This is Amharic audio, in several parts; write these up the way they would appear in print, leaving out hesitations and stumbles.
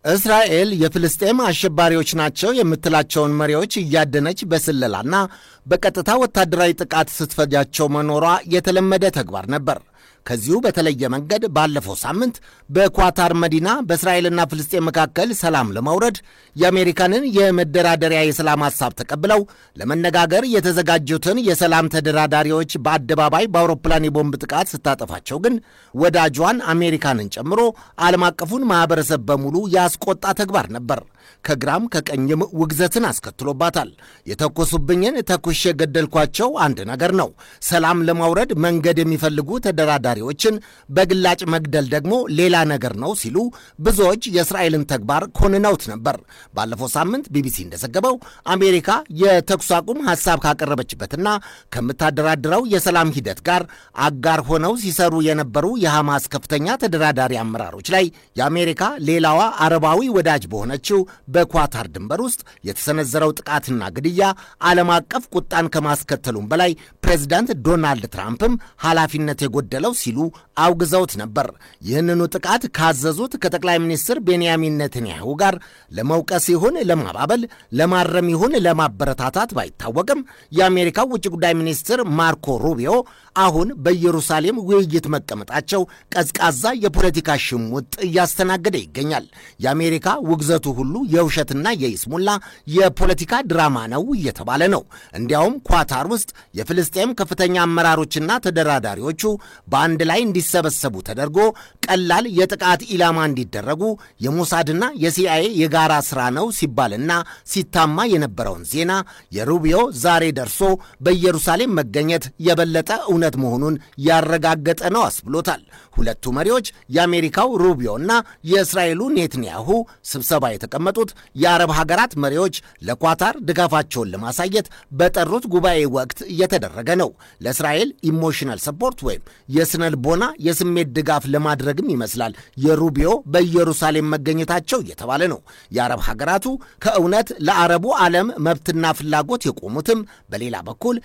እስራኤል የፍልስጤም አሸባሪዎች ናቸው የምትላቸውን መሪዎች እያደነች በስለላና በቀጥታ ወታደራዊ ጥቃት ስትፈጃቸው መኖሯ የተለመደ ተግባር ነበር። ከዚሁ በተለየ መንገድ ባለፈው ሳምንት በኳታር መዲና በእስራኤልና ፍልስጤም መካከል ሰላም ለማውረድ የአሜሪካንን የመደራደሪያ የሰላም ሐሳብ ተቀብለው ለመነጋገር የተዘጋጁትን የሰላም ተደራዳሪዎች በአደባባይ በአውሮፕላን የቦምብ ጥቃት ስታጠፋቸው ግን ወዳጇን አሜሪካንን ጨምሮ ዓለም አቀፉን ማኅበረሰብ በሙሉ ያስቆጣ ተግባር ነበር። ከግራም ከቀኝም ውግዘትን አስከትሎባታል። የተኮሱብኝን ተኩሼ ገደልኳቸው አንድ ነገር ነው፣ ሰላም ለማውረድ መንገድ የሚፈልጉ ተደራዳሪዎችን በግላጭ መግደል ደግሞ ሌላ ነገር ነው ሲሉ ብዙዎች የእስራኤልን ተግባር ኮንነውት ነበር። ባለፈው ሳምንት ቢቢሲ እንደዘገበው አሜሪካ የተኩስ አቁም ሐሳብ ካቀረበችበትና ከምታደራድረው የሰላም ሂደት ጋር አጋር ሆነው ሲሰሩ የነበሩ የሐማስ ከፍተኛ ተደራዳሪ አመራሮች ላይ የአሜሪካ ሌላዋ አረባዊ ወዳጅ በሆነችው በኳታር ድንበር ውስጥ የተሰነዘረው ጥቃትና ግድያ ዓለም አቀፍ ቁጣን ከማስከተሉም በላይ ፕሬዝዳንት ዶናልድ ትራምፕም ኃላፊነት የጎደለው ሲሉ አውግዘውት ነበር። ይህንኑ ጥቃት ካዘዙት ከጠቅላይ ሚኒስትር ቤንያሚን ኔታንያሁ ጋር ለመውቀስ ይሁን ለማባበል፣ ለማረም ይሁን ለማበረታታት ባይታወቅም የአሜሪካው ውጭ ጉዳይ ሚኒስትር ማርኮ ሩቢዮ አሁን በኢየሩሳሌም ውይይት መቀመጣቸው ቀዝቃዛ የፖለቲካ ሽሙጥ እያስተናገደ ይገኛል። የአሜሪካ ውግዘቱ ሁሉ የውሸትና የይስሙላ የፖለቲካ ድራማ ነው እየተባለ ነው። እንዲያውም ኳታር ውስጥ የፍልስጤም ከፍተኛ አመራሮችና ተደራዳሪዎቹ በአንድ ላይ እንዲሰበሰቡ ተደርጎ ቀላል የጥቃት ኢላማ እንዲደረጉ የሞሳድና የሲአይኤ የጋራ ሥራ ነው ሲባልና ሲታማ የነበረውን ዜና የሩቢዮ ዛሬ ደርሶ በኢየሩሳሌም መገኘት የበለጠ እውነት መሆኑን ያረጋገጠ ነው አስብሎታል። ሁለቱ መሪዎች የአሜሪካው ሩቢዮና የእስራኤሉ ኔታንያሁ ስብሰባ የተቀመጡት የአረብ ሀገራት መሪዎች ለኳታር ድጋፋቸውን ለማሳየት በጠሩት ጉባኤ ወቅት እየተደረገ ነው። ለእስራኤል ኢሞሽናል ሰፖርት ወይም የስነ ልቦና የስሜት ድጋፍ ለማድረግም ይመስላል የሩቢዮ በኢየሩሳሌም መገኘታቸው እየተባለ ነው። የአረብ ሀገራቱ ከእውነት ለአረቡ ዓለም መብትና ፍላጎት የቆሙትም በሌላ በኩል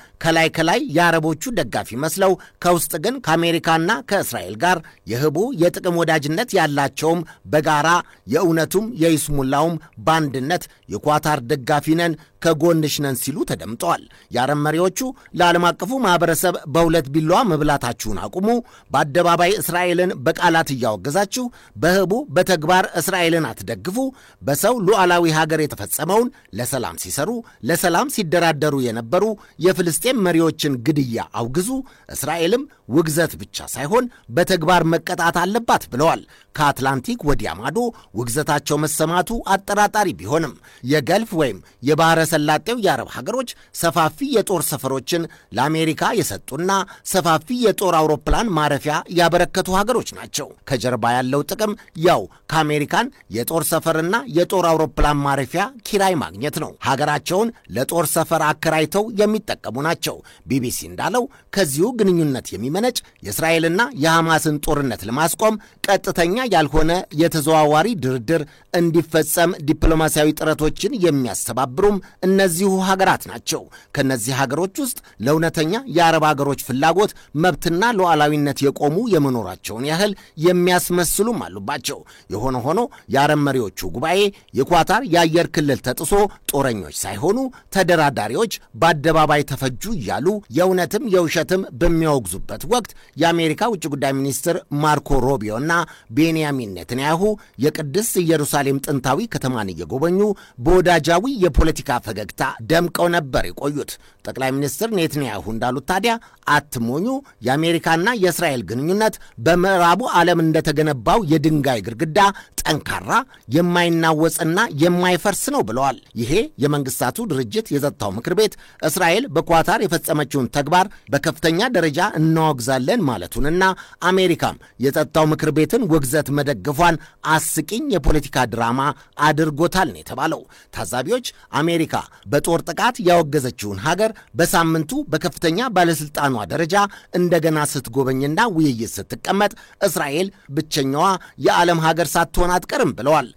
ከላይ የአረቦቹ ደጋፊ መስለው ከውስጥ ግን ከአሜሪካና ከእስራኤል ጋር የህቡ የጥቅም ወዳጅነት ያላቸውም በጋራ የእውነቱም የይስሙላውም በአንድነት የኳታር ደጋፊ ነን ከጎንሽ ነን ሲሉ ተደምጠዋል። የአረብ መሪዎቹ ለዓለም አቀፉ ማኅበረሰብ በሁለት ቢላዋ መብላታችሁን አቁሙ፣ በአደባባይ እስራኤልን በቃላት እያወገዛችሁ በህቡ በተግባር እስራኤልን አትደግፉ፣ በሰው ሉዓላዊ ሀገር የተፈጸመውን ለሰላም ሲሰሩ ለሰላም ሲደራደሩ የነበሩ የፍልስጤም መሪዎችን ግድያ አውግዙ፣ እስራኤልም ውግዘት ብቻ ሳይሆን በተግባር መቀጣት አለባት ብለዋል። ከአትላንቲክ ወዲያ ማዶ ውግዘታቸው መሰማቱ አጠራጣሪ ቢሆንም የገልፍ ወይም የባሕረ ሰላጤው የአረብ ሀገሮች ሰፋፊ የጦር ሰፈሮችን ለአሜሪካ የሰጡና ሰፋፊ የጦር አውሮፕላን ማረፊያ ያበረከቱ ሀገሮች ናቸው። ከጀርባ ያለው ጥቅም ያው ከአሜሪካን የጦር ሰፈርና የጦር አውሮፕላን ማረፊያ ኪራይ ማግኘት ነው። ሀገራቸውን ለጦር ሰፈር አከራይተው የሚጠቀሙ ናቸው። ቢቢሲ እንዳለው ከዚሁ ግንኙነት የሚመነጭ የእስራኤልና የሐማስን ጦርነት ለማስቆም ቀጥተኛ ያልሆነ የተዘዋዋሪ ድርድር እንዲፈጸም ዲፕሎማሲያዊ ጥረቶችን የሚያስተባብሩም እነዚሁ ሀገራት ናቸው። ከነዚህ ሀገሮች ውስጥ ለእውነተኛ የአረብ ሀገሮች ፍላጎት መብትና ሉዓላዊነት የቆሙ የመኖራቸውን ያህል የሚያስመስሉም አሉባቸው። የሆነ ሆኖ የአረብ መሪዎቹ ጉባኤ የኳታር የአየር ክልል ተጥሶ ጦረኞች ሳይሆኑ ተደራዳሪዎች በአደባባይ ተፈጁ እያሉ የእውነትም የውሸትም በሚያወግዙበት ወቅት የአሜሪካ ውጭ ጉዳይ ሚኒስትር ማርኮ ሩቢዮና ቤንያሚን ኔታንያሁ የቅድስት ኢየሩሳሌም ጥንታዊ ከተማን እየጎበኙ በወዳጃዊ የፖለቲካ ፈገግታ ደምቀው ነበር የቆዩት። ጠቅላይ ሚኒስትር ኔታንያሁ እንዳሉት ታዲያ አትሞኙ፣ የአሜሪካና የእስራኤል ግንኙነት በምዕራቡ ዓለም እንደተገነባው የድንጋይ ግድግዳ ጠንካራ የማይናወጽና የማይፈርስ ነው ብለዋል። ይሄ የመንግስታቱ ድርጅት የጸጥታው ምክር ቤት እስራኤል በኳታር የፈጸመችውን ተግባር በከፍተኛ ደረጃ እናወግዛለን ማለቱንና አሜሪካም የጸጥታው ምክር ቤትን ውግዘት መደገፏን አስቂኝ የፖለቲካ ድራማ አድርጎታል ነው የተባለው። ታዛቢዎች አሜሪካ በጦር ጥቃት ያወገዘችውን ሀገር በሳምንቱ በከፍተኛ ባለስልጣኗ ደረጃ እንደገና ስትጎበኝና ውይይት ስትቀመጥ እስራኤል ብቸኛዋ የዓለም ሀገር ሳትሆን አትቀርም ብለዋል።